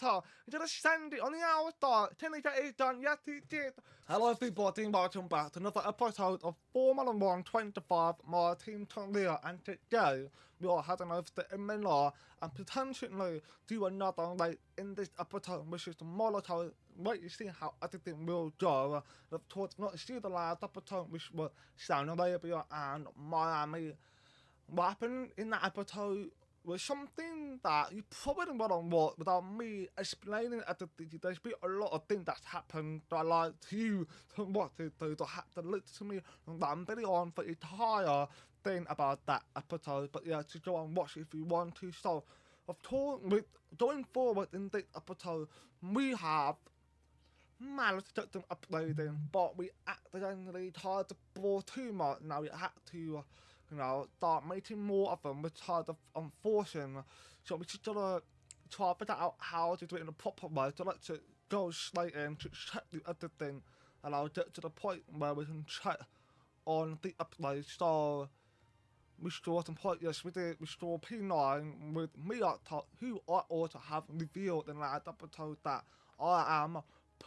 operator. Just send it on the hour start. Tell me that it's done. Yes, it did. Hello, everybody. Welcome back to another episode of Formula 1 25. My team Tonga, and today we are heading over to Monaco and potentially do another race in this episode, which is the Monaco. Wait to see how everything will go. Of course, not see the last episode, which was Saudi Arabia and Miami. What happened in that episode was something that you probably don't want to watch without me explaining everything. There's been a lot of things that's happened that I like you to watch it, to have to listen to me, and that I'm very on for the entire thing about that episode. But yeah, just go and watch it if you want to. So, of course, with going forward in this episode, we have managed to get them uploading, but we accidentally tried to bore too much. Now we had to start making more of them, which is unfortunate. So we just gotta try to figure out how to do it in a proper way. So let's go straight in to check the editing, and I'll get to the point where we can check on the upload. So we store some point, yes we did, we store P9 with Miata, who I also have revealed in that episode that I am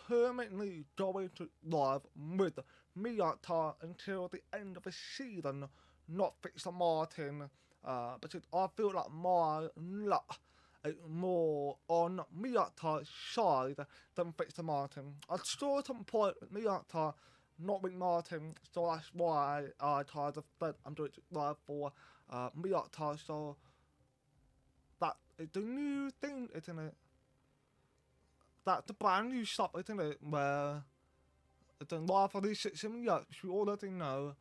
permanently going to live with Miata until the end of the season, not Victor Martin, because I feel like my luck is more on Miata's side than Victor Martin. I saw some point with Miata, not with Martin, so that's why I tried to bet I'm doing it live for Miata. So that is the new thing, isn't it? That's the brand new stuff, isn't it? Where it's in live for these 6 years, we already know.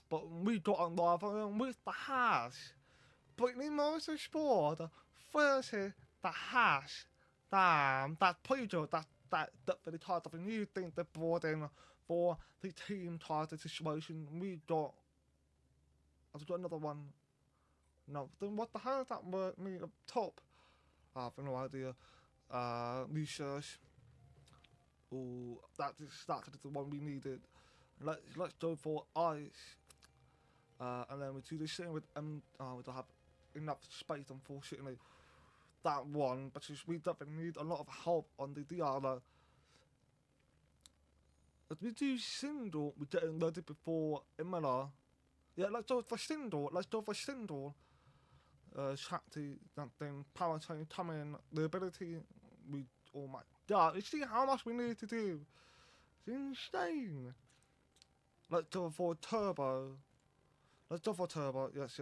But we got on live with the hash. Brittany Motorsport versus the hash. Damn, that's pretty good. That's the type of a new thing they brought in for the team title situation. We got. I've got another one. No, then what the hell does that word mean up top? I have no idea. Research. Oh, that's the one we needed. Let's go for ice. And then we do the same with we don't have enough space, unfortunately. That one, but we definitely need a lot of help on the other. As we do single, we're getting ready before Imola. Yeah, let's go for single. Shakti, that thing, power chain coming, the ability. Oh my god, you see how much we need to do? It's insane. Let's go for turbo. Yes.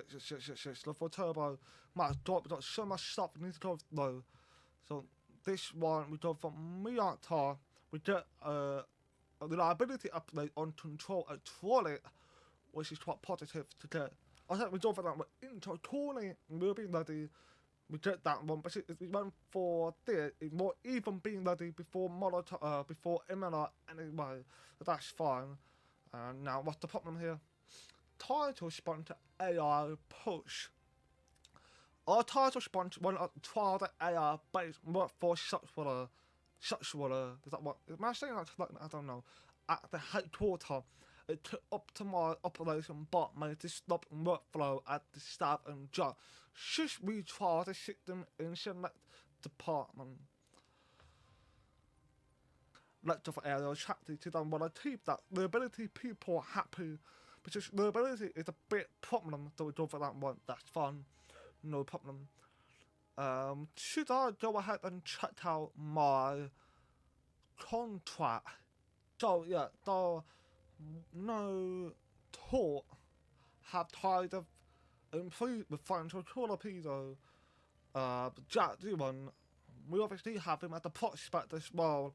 Let's go for turbo. My god, we've got so much stuff we need to go though. So this one we go from Miata. We get a reliability update on control at trolley, which is quite positive to get. I think we go for that one. Intro trolley will be ready. We get that one, but we went for this. It won't even be ready before before Imola anyway. So that's fine. And now what's the problem here? Title sponsor AI push. Our title sponsor went up trial the AI based workforce sexual. Is that what? Am I saying that? I don't know. At the headquarters, it took optimize operation bot made to stop workflow at the staff and job. Should we try the system in select department? Let's go for aerial chapter to them when I keep that the ability people happy. Because the ability is a bit problem, so we go for that one. That's fun, no problem. Should I go ahead and check out my contract? So yeah, the no talk have tried to improve with financial torpedo. Jack Dillon, we obviously have him at the prospect as well.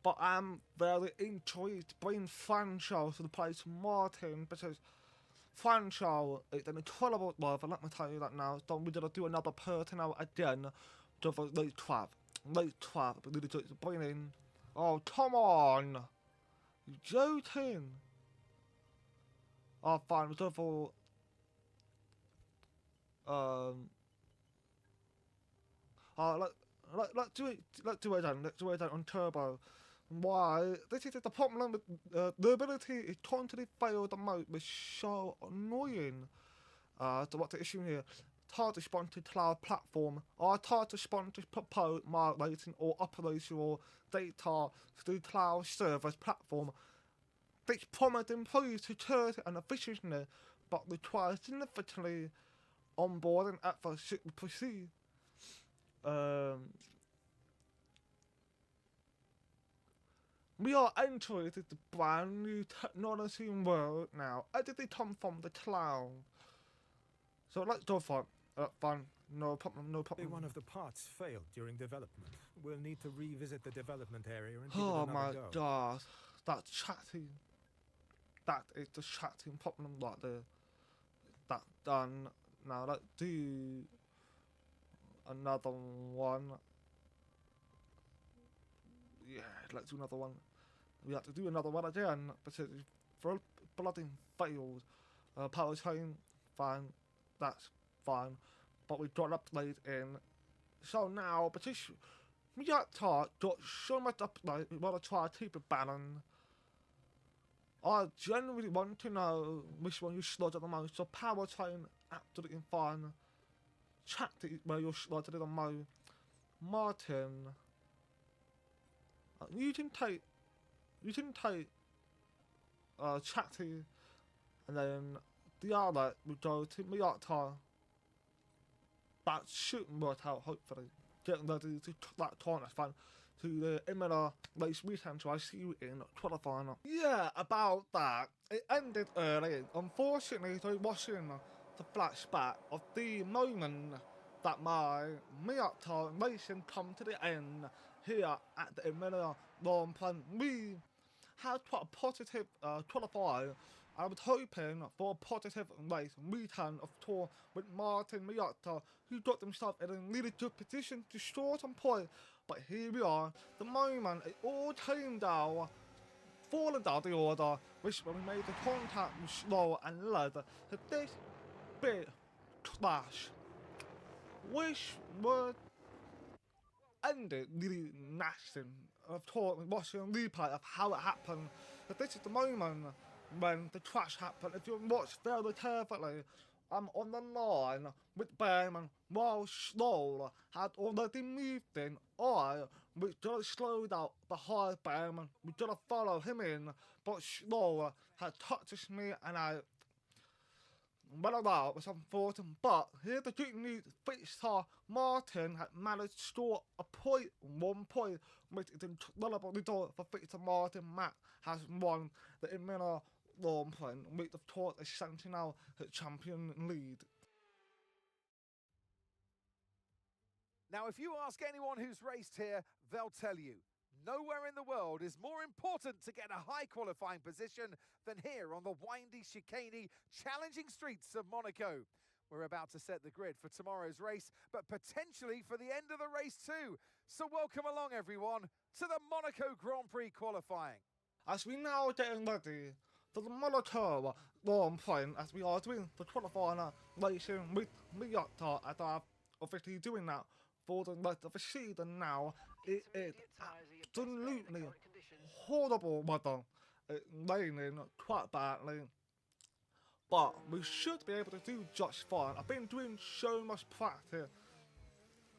But I'm very intrigued to bring Francho to the place Martin, because Francho is an incredible driver, let me tell you that now. So we're going to do another personnel again, just for late trap, but really to bring in. Oh, come on! You're joking! Oh, fine, we're going for. Let's do it then on turbo. Why? This is the problem with the ability is constantly failed the mode, which is so annoying. So what's the issue here? tried to sponsor cloud platform, or tried to sponsor propose my rating or operational data through cloud service platform. This promised improve security and efficiency, but requires significantly onboarding efforts to proceed. We are entering the brand new technology world now. How did they come from the cloud? So let's go for it. Fine. No problem, no problem. One of the parts failed during development. We'll need to revisit the development area and give it Oh another my go. god. That chatting. That is the chatting problem right there. That done. Now let's do another one. Yeah, let's do another one. We have to do another one again because it's bloody failed. Power chain, fine. That's fine. But we got an upgrade in. So now, because we got so much upgrade, we want to try to keep it balanced. I genuinely want to know which one you slotted the most. So power chain, absolutely fine. Chat where you're slotted the most. Martin. You can take chatty, and then the other we go to Miata. That shouldn't work out, hopefully. Getting ready to that time, that's fine. To the Imola race weekend, so I see you in qualifying. Yeah, about that. It ended early. Unfortunately, I was watching the flashback of the moment that my Miata racing come to the end here at the Imola Grand Prix. We had quite a positive qualifier. I was hoping for a positive race weekend of tour with Martin Miata, who got himself in a really good position to score some points. But here we are, the moment it all came down, falling down the order, which when we made the contact with Slow and led to this big clash, which would ended really nasty. Of course, watching a replay of how it happened. But this is the moment when the crash happened. If you watch very carefully, I'm on the line with Behrman while Slow had already moved in. We gotta slow down behind Behrman. We gotta follow him in. But Slow had touched me and I well, that was unfortunate, but here's the good news. Fitzar Martin had managed to score a point, 1 point, which is an incredible result for Fitzar Martin. Matt has won the Imola Grand Prix, which of course is essentially now the champion lead. Now, if you ask anyone who's raced here, they'll tell you, nowhere in the world is more important to get a high qualifying position than here on the windy, chicaney, challenging streets of Monaco. We're about to set the grid for tomorrow's race, but potentially for the end of the race too. So welcome along, everyone, to the Monaco Grand Prix qualifying. As we now getting ready for the Monaco Grand Prix, as we are doing the qualifying racing with Miata, as I'm officially doing that for the rest of the season now. It is absolutely horrible weather. It's raining quite badly. But we should be able to do just fine. I've been doing so much practice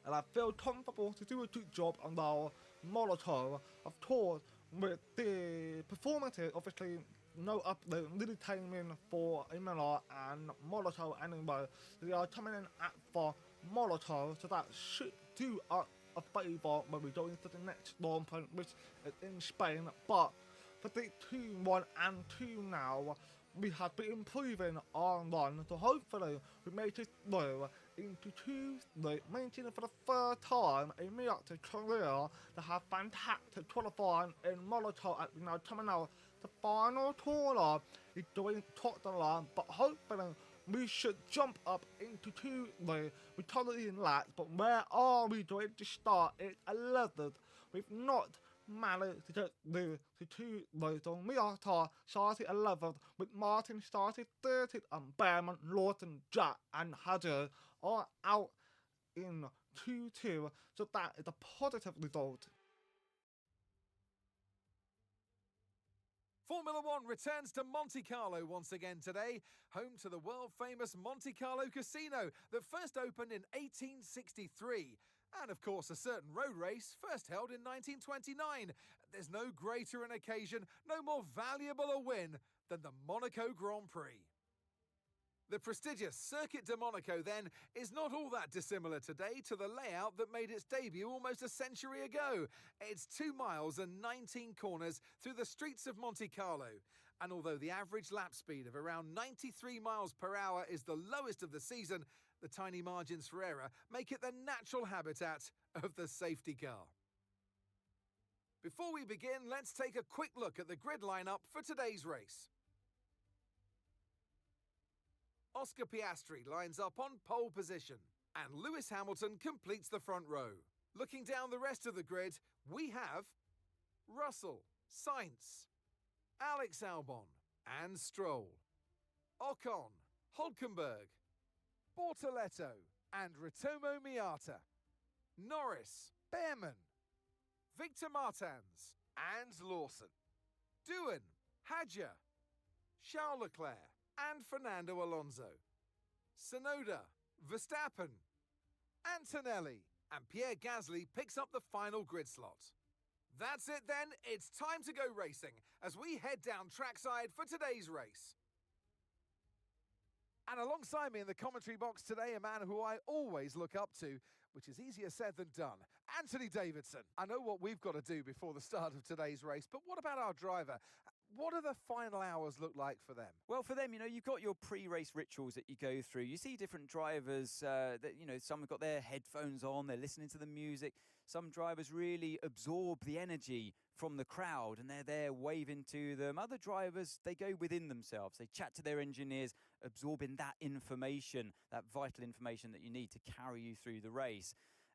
and I feel comfortable to do a good job on our Monaco. Of course, with the performances, obviously no upload really came in for Imola and Monaco anyway. They are coming in at for Monaco, so that should do us a favour when we go into the next Grand Prix, which is in Spain. But for the 2-1 and 2 now, we have been improving our run, so hopefully we make it through into 2-3, making it for the third time in Miata's career to have fantastic qualifying in Monaco as we now coming out. The final corner is going top the line, but hopefully we should jump up into 2-3. We're currently in last, but where are we going to start? It's 11th. We've not managed to get to 2-3, so Miata started 11th, with Martin started 30th, and Behrman, Lawton, Jack, and Hadger are out in 2-2, so that is a positive result. Formula One returns to Monte Carlo once again today, home to the world-famous Monte Carlo Casino that first opened in 1863. And of course, a certain road race first held in 1929. There's no greater an occasion, no more valuable a win than the Monaco Grand Prix. The prestigious Circuit de Monaco, then, is not all that dissimilar today to the layout that made its debut almost a century ago. It's 2 miles and 19 corners through the streets of Monte Carlo. And although the average lap speed of around 93 miles per hour is the lowest of the season, the tiny margins for error make it the natural habitat of the safety car. Before we begin, let's take a quick look at the grid lineup for today's race. Oscar Piastri lines up on pole position, and Lewis Hamilton completes the front row. Looking down the rest of the grid, we have Russell, Sainz, Alex Albon and Stroll, Ocon, Hülkenberg, Bortoletto and Ritomo Miata, Norris, Behrman, Victor Martins and Lawson, Doohan, Hadjar, Charles Leclerc and Fernando Alonso, Tsunoda, Verstappen, Antonelli, and Pierre Gasly picks up the final grid slot. That's it then, it's time to go racing as we head down trackside for today's race. And alongside me in the commentary box today, a man who I always look up to, which is easier said than done, Anthony Davidson. I know what we've got to do before the start of today's race, but what about our driver? What do the final hours look like for them? Well, for them, you've got your pre-race rituals that you go through. You see different drivers that, some have got their headphones on, they're listening to the music. Some drivers really absorb the energy from the crowd and they're there waving to them. Other drivers, they go within themselves. They chat to their engineers, absorbing that information, that vital information that you need to carry you through the race.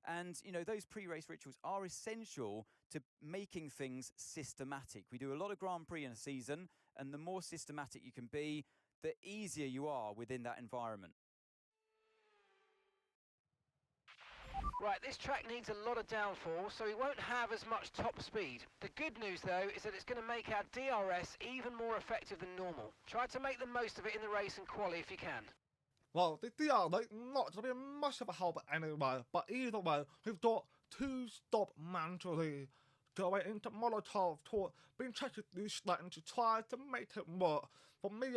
And, those pre-race rituals are essential to making things systematic. We do a lot of Grand Prix in a season, and the more systematic you can be, the easier you are within that environment. Right, this track needs a lot of downforce, so it won't have as much top speed. The good news, though, is that it's going to make our DRS even more effective than normal. Try to make the most of it in the race and quali if you can. Well, the DRS not to be much of a help anyway, but either way, we've got 2-stop mandatory going into Molotov to being tried to do something to try to make it work. For me,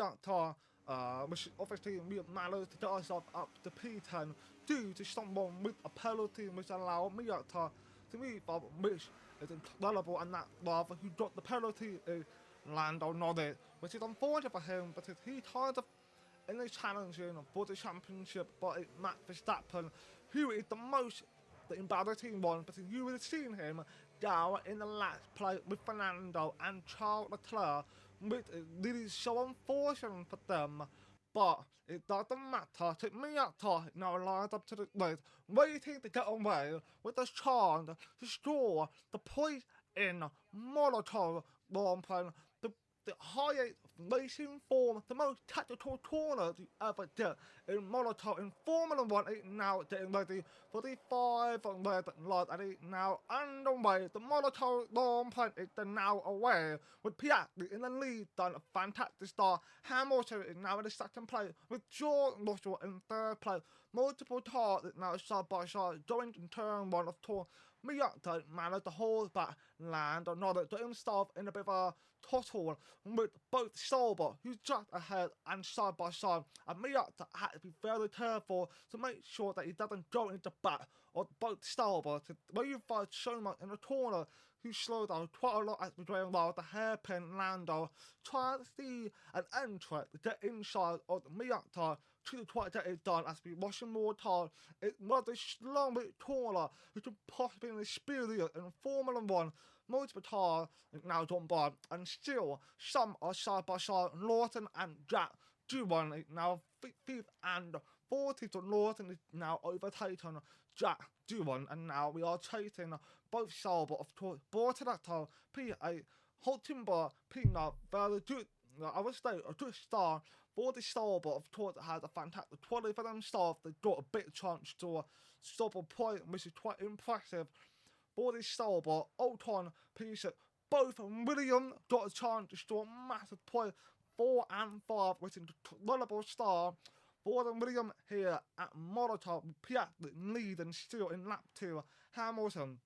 which obviously we managed to get ourselves up to P10 due to someone with a penalty which allowed me to move up, which is incredible, and that rather who got the penalty is Lando Norris, which is unfortunate for him because he kind of in the challenging for the championship, but it's Max Verstappen, who is the embarrassing one, because you would have seen him down in the last play with Fernando and Charles Leclerc, which is really so unfortunate for them. But it doesn't matter. Miata now lined up to the race, waiting to get away with a chance to score the point in Monaco Grand Prix, the highest racing form, the most tactical corner you ever did in Monaco in Formula 1. It's now getting ready for the 5 red light, and it's now underway. The Monaco Grand Prix is now away with Piastri in the lead, done a fantastic start. Hamilton is now in the second place with George Russell in third place. Multiple cars is now side by side going in turn 1 of tour. Miata managed to hold back Lando Norris, got himself in a bit of a tussle with both Sauber, who's just ahead and side by side, and Miata had to be very careful to make sure that he doesn't go into back of both Sauber, where you find so much in the corner, who slowed down quite a lot as we going around the hairpin Lando, trying to see an entrance to get inside of Miata, to try to get it done as we rush more time. It was the slowest corner which could possibly experience in Formula 1. Multiple cars is now done by, and still some are side by side. Lawson and Jack Doohan is now 5th and 40th, so Lawson is now overtaken Jack Doohan, and now we are chasing both Sauber, of course. Bortoletto, P8, Hülkenberg, P9, very good. I would say a good start for the Sauber. Of course, it has a fantastic quality for themselves. They got a big chance to stop a point, which is quite impressive. For the Sauber, Ocon, P6, both William got a chance to score a massive point, 4 and 5, which is a incredible start for the William here at Monaco. Piastri leading still in lap 2. Hamilton,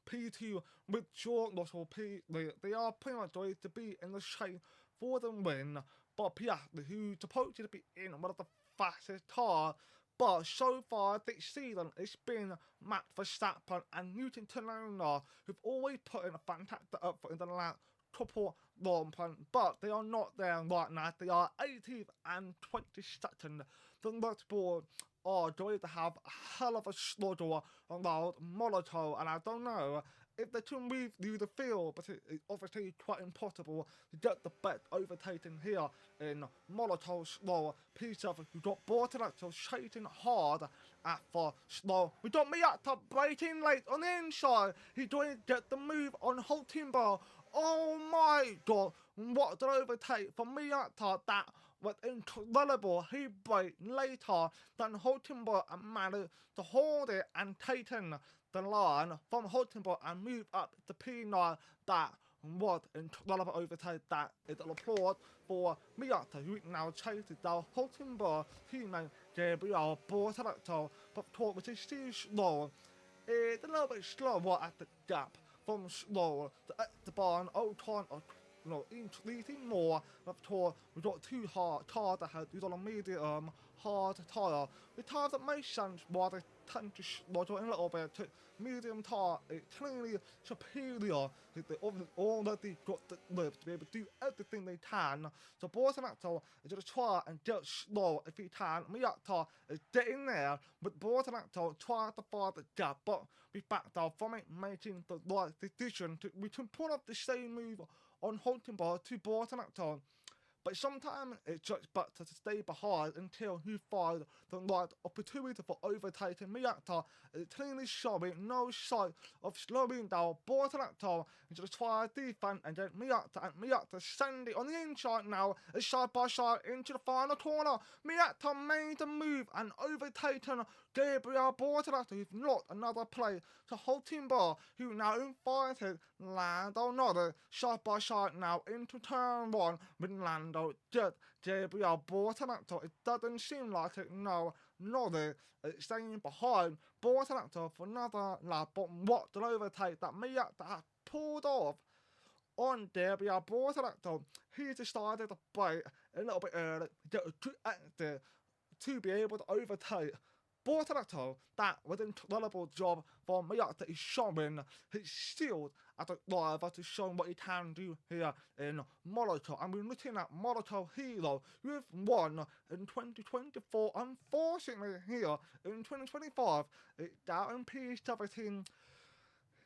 P2 with George Russell, they are pretty much ready to be in the shape for the win, but Piastri, who's supposed to be in one of the fastest cars, but so far this season it's been Max Verstappen and Newton Tanola who've always put in a fantastic effort in the last couple long runs, but they are not there right now. They are 18th and 22nd. The motorsport are going to have a hell of a struggle around Monaco, and I don't know if they can move through the field, but it's obviously quite impossible to get the best overtaking here in Monaco slow. P7, who got Bortoletto chasing hard at the slow. We got Miata braking late on the inside. He's going to get the move on Hulkenberg. Oh my god, what an overtake for Miata. That was incredible. He braked later than Hulkenberg and managed to hold it and taken the line from Hulkenberg and move up to P9. That was incredible overtake. That is an applause for Miata, who now chases down Hulkenberg teammate Gabriel Bortoletto, but which is still slow. It's a little bit slower at the gap from slow to Esteban Ocon, or increasing more. Of course, we've got two hard cars that have on a medium hard tyre. The tires that make sense while they tend to slow in a little bit to medium tyre, it's clearly superior. They already got the lift to be able to do everything they can. So Bortoletto is going to try and get slow if he can. Miata is getting there, but Bortoletto tries to find the gap, but we backed out from it, making the right decision. We can pull off the same move on Hulkenberg to Bortoletto, but sometimes it's just better to stay behind until you find the right opportunity for overtaking. Miata is clearly showing no sign of slowing down. Bortoletto is going to try a defense, and then Miata send it on the inside now, is side by side into the final corner. Miata made the move and overtaken Gabriel Bortoletto, who's not another play to Hulkenberg, who now invited Lando Norris side by side now into turn 1 with Lando just Gabriel Bortoletto. It doesn't seem like it, no. Norris is staying behind Bortoletto for another lap, but what an overtake that Miata has pulled off on Gabriel Bortoletto. He decided to brake a little bit early, get a good exit to be able to overtake Bortoletto. That was an incredible job for Miata. He's showing his skills as a driver to show what he can do here in Monaco. And we're looking at Monaco Hero, who have won in 2024. Unfortunately, here in 2025, it's down in P17.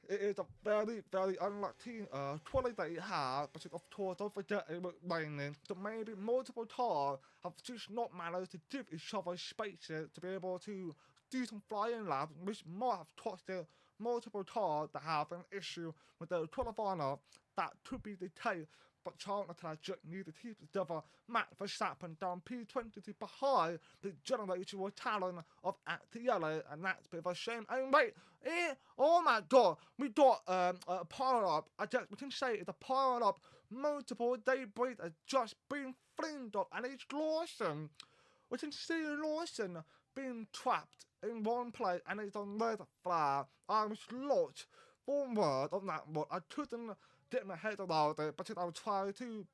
It is a very, very unlucky quality that he had, but of course, don't forget it was raining. So maybe multiple cars have just not managed to give each other spaces to be able to do some flying laps, which might have cost their multiple cars that have an issue with their qualifier. That could be the case, but Charles Leclerc just needed to keep together. Max Verstappen down P22 behind the generational talent of Attielli, and that's a bit of a shame. And wait, oh my god, we got a pile-up. I guess we can say it's a pile-up. Multiple debris has just been flamed up, and it's Lawson. We can see Lawson being trapped in one place, and it's on red flag. I was lost for word on that one. I couldn't get my head around it, but I was trying to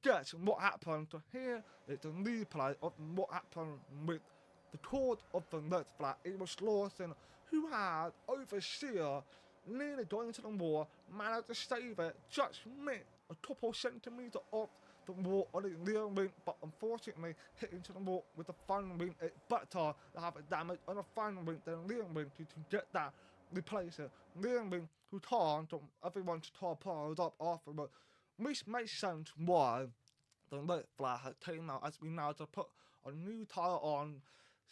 guess what happened. To hear it's a replay of what happened with the court of the red flag. It was Lawson who had overseer nearly going into the wall, managed to save it, just missed a couple centimetres off the wall on the rear wing, but unfortunately hitting to the wall with the front wing. It's better to have a damage on the front wing than rear wing to get that replace it. Rear wing who can't, everyone's car piled up afterwards, which makes sense why the red flag has came out, as we now to put a new tyre on.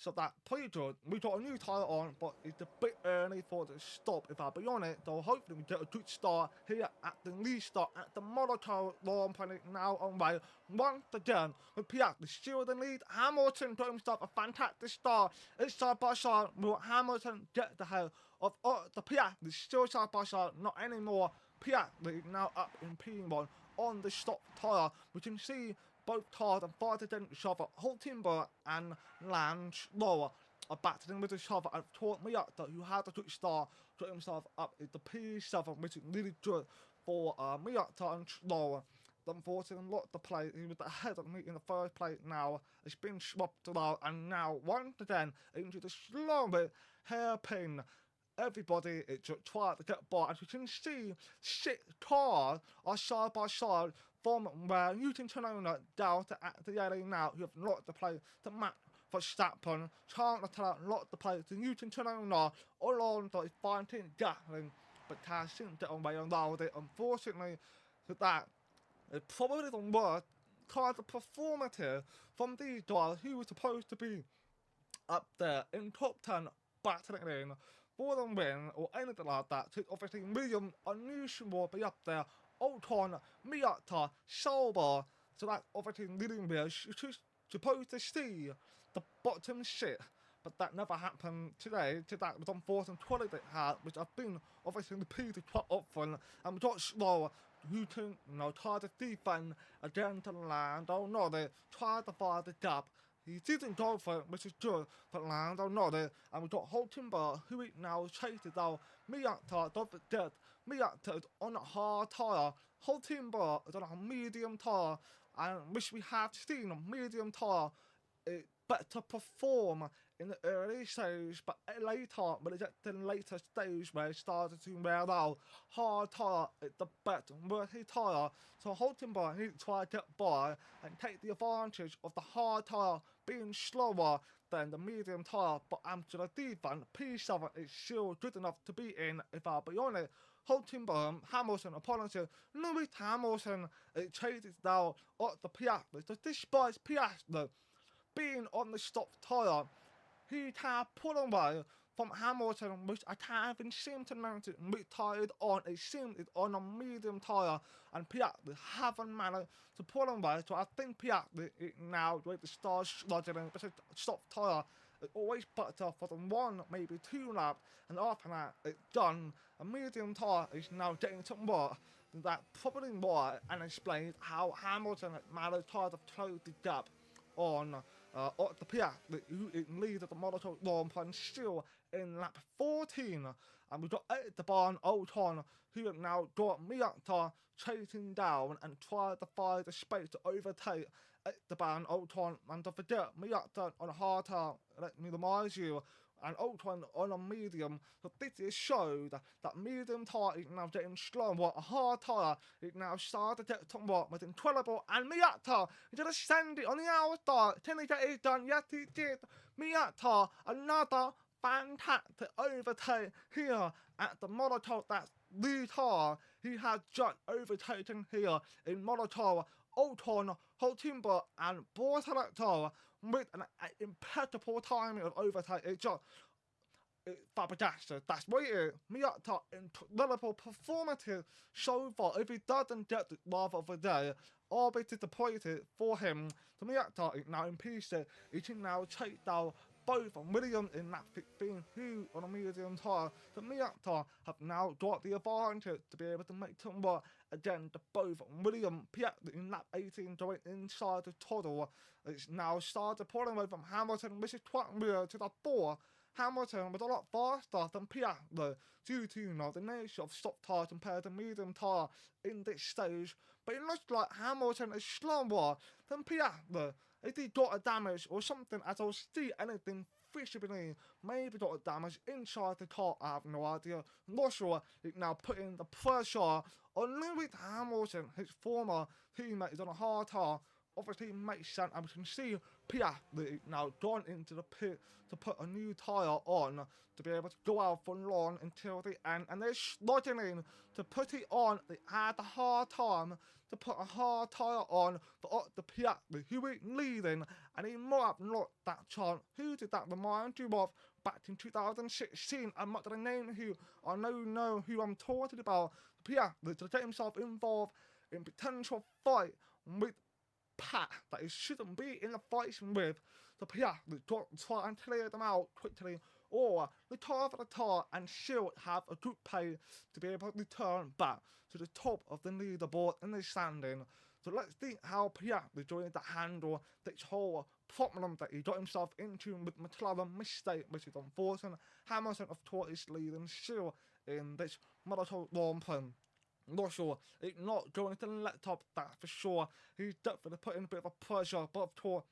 So that pretty good. We got a new tyre on, but it's a bit early for the stop, if I'll be honest. So hopefully we get a good start here at the restart at the Monaco Grand Prix now on way. Once again, with Piastri still the lead. Hamilton got himself a fantastic start. It's side by side. Will Hamilton get the head of the Piastri still side by side? Not anymore. Piastri now up in P1 on the stop tyre. We can see both cars are fighting against each other. Hulkenberg and Lance Stroll are battling with each other. And taught me up that who had a good start, got himself up in the P7, which is really good for Miata and Stroll. Unfortunately, lost the play. He was ahead of me in the first place now. It's been swapped around, and now once again into the slowest hairpin. Everybody is just trying to get by. As you can see, 6 cars are side by side from where Newton Tanola down to at the alley now. You have lost the play to Matt Verstappen. Charles Leclerc lost the play to Newton Tanola. Alonso is fighting Gatling, but can't seem to get away around it. Unfortunately, that is probably the worst kind of performative from these guys who were supposed to be up there in top 10 battling in for the win or anything like that. So obviously William unusual be up there. Ocon, Miata, Sauber. So that's obviously leading me. You're supposed to see the bottom 6, but that never happened today. So that was unfortunate quality it had, which I've been obviously repeated quite often. And we got slower. You can, try to defend again to Lando Norris, try to find the gap. He didn't go for it, which is good, but Lando Norris, and we got Hulkenberg, who is now chases down Miata. Don't forget, Miata is on a hard tyre. Hulkenberg is on a medium tyre, and which we have seen a medium tyre better perform in the early stage, but later, when it's at the later stage where it started to wear out, hard tyre is the better worthy tyre. So Hulkenberg needs to try to get by and take the advantage of the hard tyre being slower than the medium tyre, but after the defense, P7 is still good enough to be in, if I'll be honest. Hulkenberg, Hamilton, apologies, Lewis Hamilton chases down at the Piastri. So despite Piastri being on the stop tyre, he can pull away from Hamilton, which I can't even seem to notice which tyre is on. It seems it's on a medium tyre, and Piastri haven't managed to pull away. So I think Piastri is now going to start struggling, because stop tyre is always better for the 1, maybe 2 laps, and after that it's done. A medium tyre is now getting some work. That's probably why, and explains how Hamilton managed to try to close the gap on the Piastri, who is lead of the Monaco Grand Prix, still in lap 14. And we've got Esteban Ocon, who have now got Miata chasing down and try to find the space to overtake Esteban Ocon. And don't forget, Miata on a hard tyre, let me remind you, and Ocon on a medium. So this is showed that medium tyre is now getting slower. A hard tyre is now starting to get somewhat with incredible. And Miata is going to send it on the outside. Technically it is done. Yes, he did. Miata, another fantastic overtake here at the Monaco. That's the car he has just overtaken here in Monaco. Ocon, Hulkenberg and Bortoletto with an impeccable timing of overtake. It's just flabbergasted. That's what it is. Miata, incredible performative so far. If he doesn't get the rather of the day, I'll be disappointed for him. So Miata is now in pieces. He can now take down both Williams in lap 15, who on a medium tyre. So Miata have now got the advantage to be able to make some work again to both Williams. Piastri in lap 18 going inside the tunnel. It's now started pulling away from Hamilton, which is quite weird to the 4. Hamilton was a lot faster than Piastri due to the nature of stop tyre compared to medium tyre in this stage. But it looks like Hamilton is slower than Piastri. If he got a damage or something, as I'll see anything visibly, maybe got a damage inside the car, I have no idea. Not sure. It's now putting the pressure on Lewis Hamilton, his former teammate, is on a hard tyre. Obviously makes sense, and we can see Piastri now gone into the pit to put a new tyre on to be able to go out for long until the end, and they're slotting in to put it on. They had a hard time to put a hard tyre on for the Piastri, who is leading, and he might have lost that chance. Who did that remind you of? Back in 2016, I'm not going to name who, I know who I'm talking about. Piastri to get himself involved in potential fight with Pat that he shouldn't be in the fighting with. The Piastri got to try and clear them out quickly, or retire for the tire and still have a good pay to be able to return back to the top of the leaderboard in the standing. So let's see how Piastri going to handle this whole problem that he got himself into with McLaren mistake, which is unfortunate. Hamilton, of course, is leading still in this Monaco Grand Prix. Not sure, it's not going to let up, that's for sure. He's definitely putting a bit of a pressure, but of course,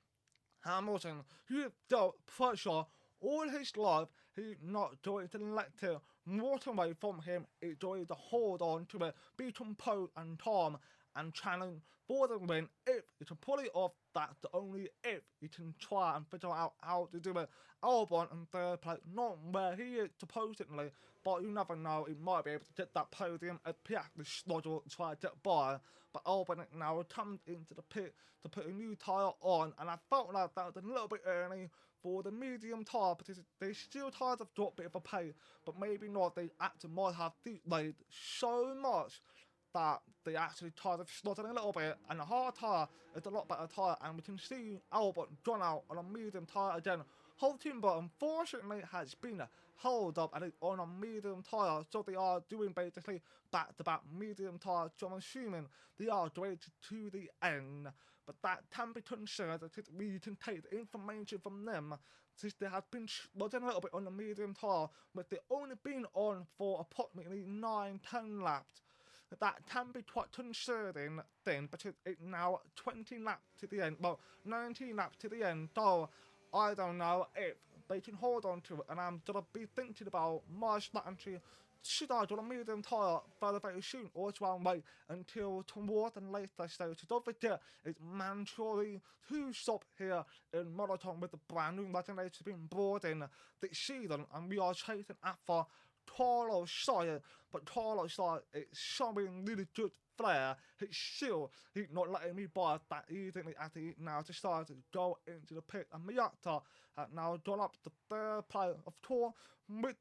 Hamilton, who dealt pressure all his life, he's not going to let it walk away from him. He's going to hold on to it, be composed and calm, and challenge for the win. If he can pull it off, that's the only if he can try and figure out how to do it. Albon in third place, not where he is supposedly, but you never know, he might be able to get that podium at Piastri struggle to try to get by. But Albon now comes into the pit to put a new tyre on, and I felt like that was a little bit early for the medium tyre, because they still tyres have got a bit of a pace, but maybe not. They actually might have delayed so much that they actually tyres have slotted a little bit, and the hard tyre is a lot better tyre, and we can see Albon gone out on a medium tyre again. Whole team, but unfortunately has been held up and it's on a medium tyre, so they are doing basically back-to-back medium tyres, so I'm assuming they are going to the end. But that can be considered that we can take the information from them, since they have been slotting a little bit on the medium tyre, but they've only been on for approximately 9-10 laps. That can be quite concerning then, because it's now 20 laps to the end, well, 19 laps to the end, so I don't know if they can hold on to it, and I'm gonna be thinking about my strategy. Should I do a medium tyre very soon, or should I wait until towards the later stage? Don't forget, it's mandatory to stop here in Monaco with the brand new legendary being brought in this season, and we are chasing after Carlos Sainz, but Carlos Sainz is showing really good flair. He's not letting me buy that easily as he now decided to go into the pit, and Miata has now gone up to third place of tour. With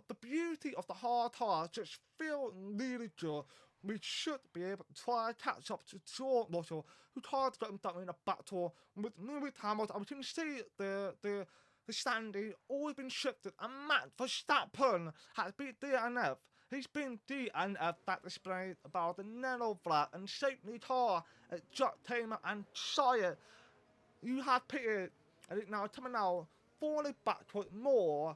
the beauty of the hard tyres just feel really good. We should be able to try and catch up to George Russell, who tried to get him down in a battle with Lewis Hamilton, and we can see the standing always been shifted, and Max Verstappen has been DNF. He's been DNF. That displayed about the Nano flat and safety car at Jack Taylor and Shire. You have pitted, and it's now coming out falling backward more,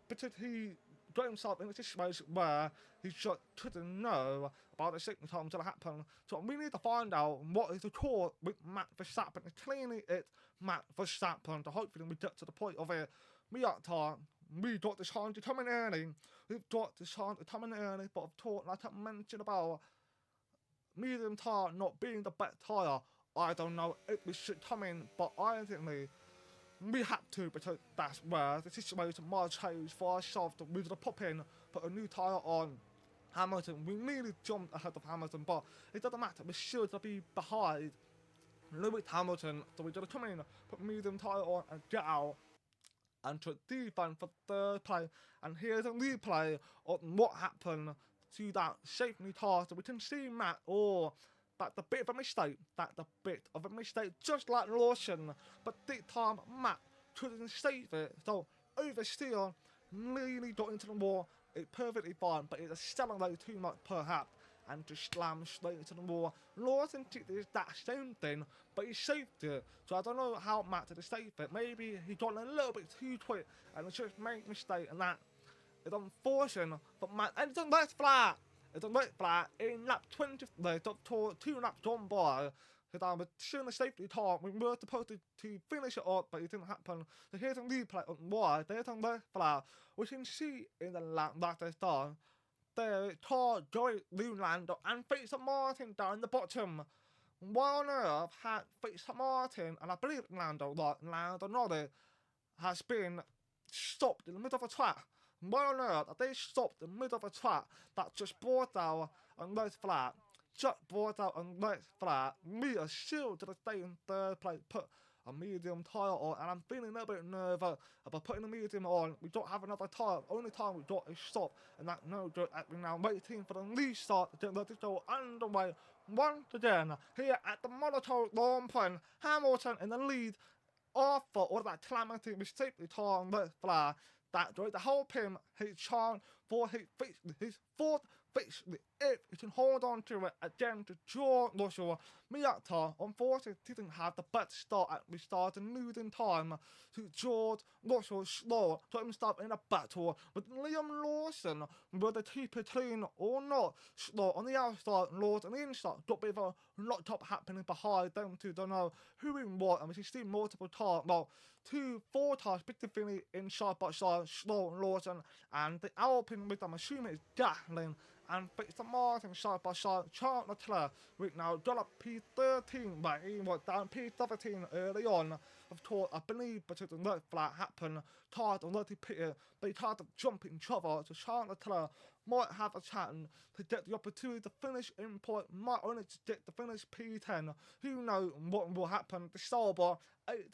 because he got himself in a situation where he just couldn't know about the safety car until it happened. So we need to find out what is the cause with Max Verstappen. And clearly it's Max Verstappen, so hopefully we get to the point of it. We got this chance to come in early. We've got this chance to come in early, but of course, like I mentioned about medium tyre not being the best tyre, I don't know if we should come in, but I think we have to, because that's where the situation might change for ourselves. We're going to pop in, put a new tyre on Hamilton. We nearly jumped ahead of Hamilton, but it doesn't matter. We're still to be behind Lewis Hamilton, so we're going to come in, put medium tyre on and get out and to defend for third place. And here's a replay of what happened to that safety car, so we can see Matt, that's a bit of a mistake, just like Lawson, but this time Matt couldn't save it, so oversteer nearly got into the wall. It's perfectly fine, but it accelerated too much perhaps, and just slammed straight into the wall. Lawson did that same thing, but he saved it, so I don't know how Matt did save it. Maybe he got a little bit too quick, and he just made a mistake, and that is unfortunate for Matt. And it's a red flag! It's a red flag in lap 20, two laps gone by. Because I was still in the safety car, we were supposed to finish it up, but it didn't happen. So here's a replay of why there's a red flag. We can see in the lap that they've done, the car going Lando and Fraser Martin down the bottom. why on earth had Victor Martin and I believe Lando Norris has been stopped in the middle of a track? Why on earth are they stopped in the middle of a track that just brought out a red flag? Just brought out a red flag. Me are still to the stay in third place, put a medium tyre on, and I'm feeling a little bit nervous about putting a medium on. We don't have another tyre. Only time we got is stop, and that no joke. We're now waiting for the restart to get the show underway once again here at the Monaco Grand Prix. Hamilton in the lead after all that calamity mistakenly torn red flag. That during the whole pin, he charged for his fourth victory. If he can hold on to it again to George Russell, Miata unfortunately didn't have the best start at the start and losing time to George Russell slow to himself in a battle with Liam Lawson, whether to keep it clean or not. Slow on the outside, Lawson on the inside, got a bit of a lot up happening behind them two, don't know who in what, and we can see multiple times, well, 2-4 times, Victor in side by side, Slow and Lawson, and the Alpine with I'm assuming it's Gatlin and Victor Martin side by side, Charles Leclerc with now got up P13, but he was down P17 early on. Of course, I believe because the red flag happened, tired and let pitted, but he tried to jump each other, so Charles Leclerc might have a chance to get the opportunity to finish in point, might only to get the finish P10. Who knows what will happen? The Sauber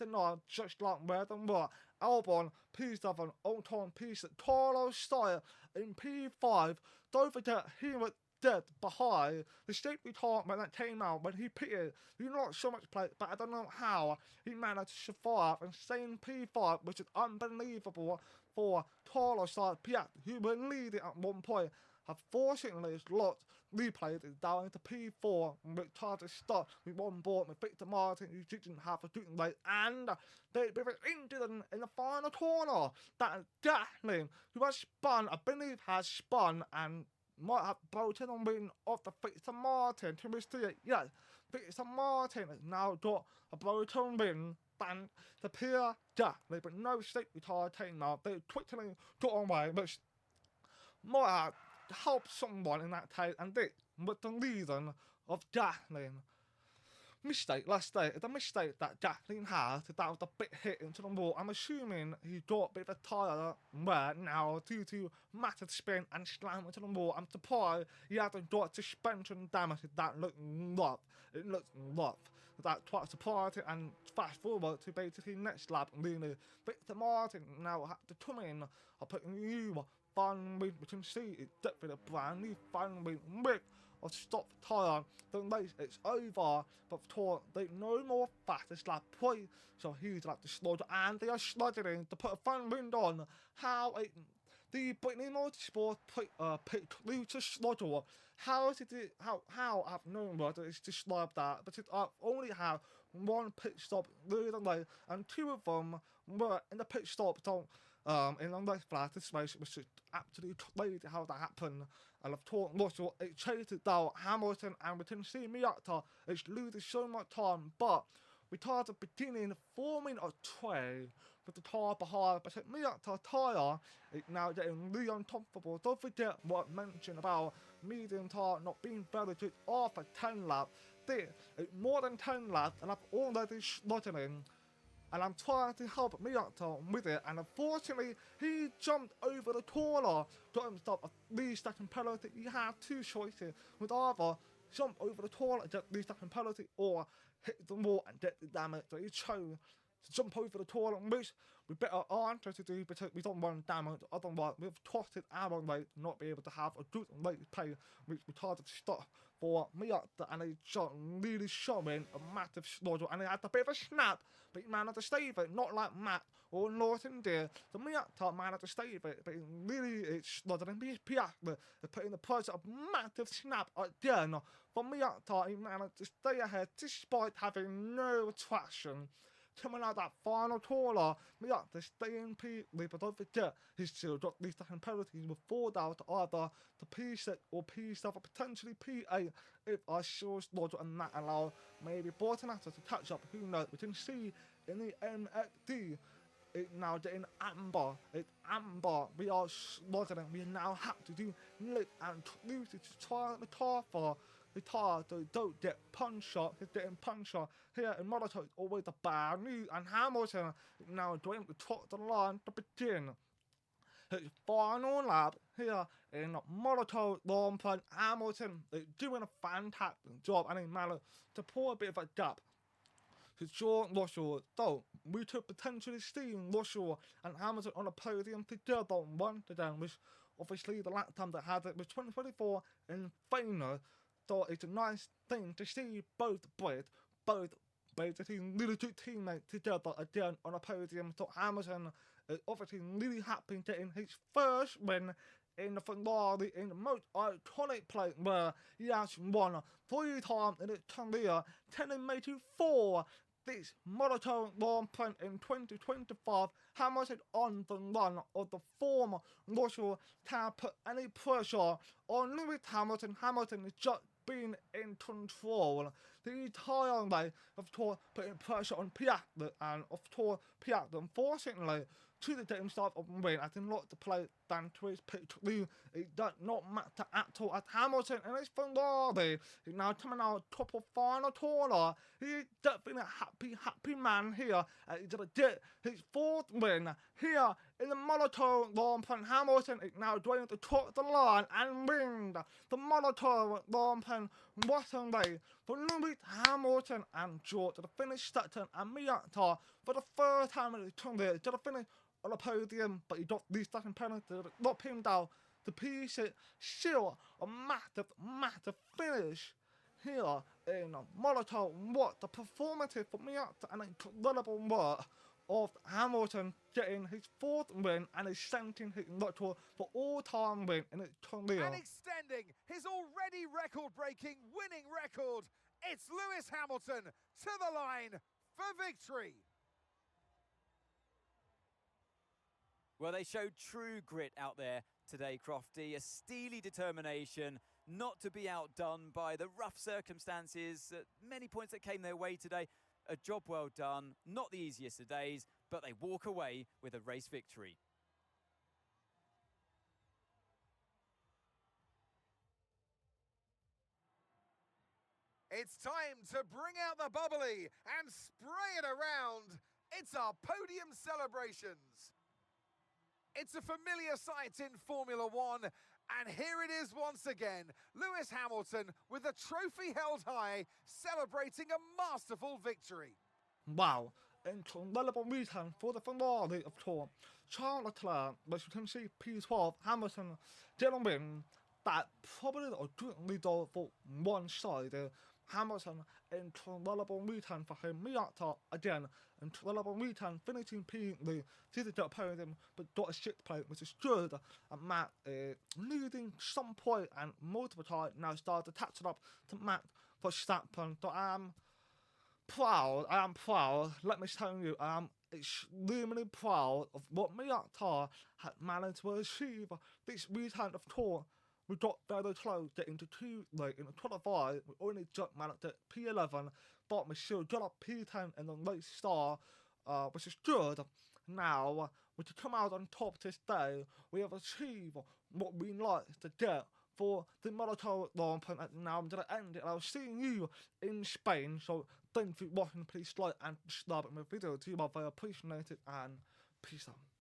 8-9, just like where than what. Albon P7, Ocon P6, Carlos Steyer in P5. Don't forget he was dead behind the state retirement that came out when he pitted. He not so much play, but I don't know how he managed to survive and stay in P5, which is unbelievable for Carlos Steyer, who were leading at one point. Unfortunately, his lot replayed it down into P4, which tried to start with one board with Victor Martin, who didn't have a good race, and they were injured in the final corner. That Gatlin, who has spun, I believe has spun, and might have broken a win off the Victor Martin to mistake. Yes, Victor Martin has now got a broken win thanks to Pierre Gatlin, but no state retired team now. They quickly got away, which might have helped someone in that case, and this was the reason of Gatlin. Mistake, let's say, it's a mistake that Gatlin had, that was a bit hit into the wall. I'm assuming he got a bit of a tyre wear now due to massive spin and slam into the wall. I'm surprised he hasn't got suspension damage. That looked rough. It looked rough. That's quite surprising, and fast forward to basically next lap, really. Victor Martin now had to come in. I'll put new fun wheel. We can see it's definitely a brand new fun wheel with a stop tyre. The race is over, but for they no more fastest lap play, so he's like to slow down, and they are slugging to put a fun wind on. How the Brittany Motorsport pit crew to slaughter. How is it? How I've known what it's described that, but I only have one pit stop the other way, and two of them were in the pit stop. So in the race flat, this race was just absolutely crazy how that happened. And I've taught Russell, it chased down Hamilton, and we can see Miata is losing so much time, but we tried at the beginning forming a tray with the tyre behind, but Miata tyre is now getting really uncomfortable. Don't forget what I mentioned about medium tyre not being very good after 10 laps. This is more than 10 laps, and I've already struggling. And I'm trying to help Miata with it, and unfortunately, he jumped over the corner, got himself a 3-second penalty. He had two choices, would either jump over the corner and get 3-second penalty, or hit the wall and get the damage. So he chose to jump over the corner, which we better answer to do because we don't want damage. Otherwise, we've tossed it our way to not be able to have a good rate play, which we tried to stop for Miata, and he just really showing a massive struggle, and he had a bit of a snap, but he managed to save it, not like Matt or Norton did. So Miata managed to save it, but he really is struggling. Piastri is putting the pressure of massive snap again. For Miata, he managed to stay ahead despite having no traction. Coming out that final corner, Miata staying P3, but don't forget, he's still got these second penalties with 4 down to either to P6 or P7, or potentially P8 if I saw Slaughter and that allow maybe Bortonata to catch up. Who knows? We can see in the MXD It's now getting amber. It's amber. We are slogging. We now have to do lip and lose to try the car for the tire so don't get punch shot. It's getting punch shot. Here in Monaco, it's always the bad news. And Hamilton is now doing the top of the line to begin his final lap here in Monaco Grand Prix. Hamilton is doing a fantastic job and he managed to pull a bit of a gap to George Russell. So we could potentially see Russell and Hamilton on a podium together once again, which obviously the last time they had it was 2024 in Phoenix. So it's a nice thing to see both basically really good teammates together again on a podium. So Hamilton is obviously really happy getting his first win in the Ferrari in the most iconic place where he has won 3 times in his career, turning made to 4 this Monaco Grand Prix in 2025. Hamilton on the run of the former Russell can't put any pressure on Lewis Hamilton. Hamilton is just being in control the entire way, of course, putting pressure on Piastri, and of course, Piastri, unfortunately, to the game start of win, I think lot to play than to his pitch. It does not matter at all as Hamilton and his Ferrari is now coming out top of final corner. He is definitely a happy man here. He's going to get his 4th win here in the Monaco Grand Prix. Hamilton is now joining the top of the line and win the Monaco Grand Prix. What a way for Lewis Hamilton and George to finish second, and Miata for the 3rd time in his career to finish on the podium, but he got the second penalty to knock him down to pieces. Still a massive finish here in Monaco. What a performance for Miata, and incredible work of Hamilton getting his 4th win and his 17th record for all-time win in his career. And extending his already record-breaking winning record, it's Lewis Hamilton to the line for victory. Well, they showed true grit out there today, Crofty. A steely determination not to be outdone by the rough circumstances. Many points that came their way today. A job well done. Not the easiest of days, but they walk away with a race victory. It's time to bring out the bubbly and spray it around. It's our podium celebrations. It's a familiar sight in Formula One, and here it is once again. Lewis Hamilton with a trophy held high, celebrating a masterful victory. Wow, incredible weekend for the Ferrari, of course. Charles Leclerc, as you can see, P12, Hamilton, gentlemen, that probably a good leader for one side. Hamilton, incredible weekend for him. Miata, again, incredible weekend, finishing P3, did the podium, but got a 6th place, which is good. And Matt leading some point and multiple times now started to catch it up to Matt Verstappen. So I am proud, let me tell you, I am extremely proud of what Miata had managed to achieve this weekend. Of course, we got very close, getting to 2 late in the 25. We only just managed at P11, but we still got up P10 in the race star, which is good. Now, we can come out on top this day. We have achieved what we like to get for the Monaco Grand Prix. And now I'm going to end it. I'll see you in Spain. So thank you for watching. Please like and subscribe to my video. Do you very appreciate it, and peace out.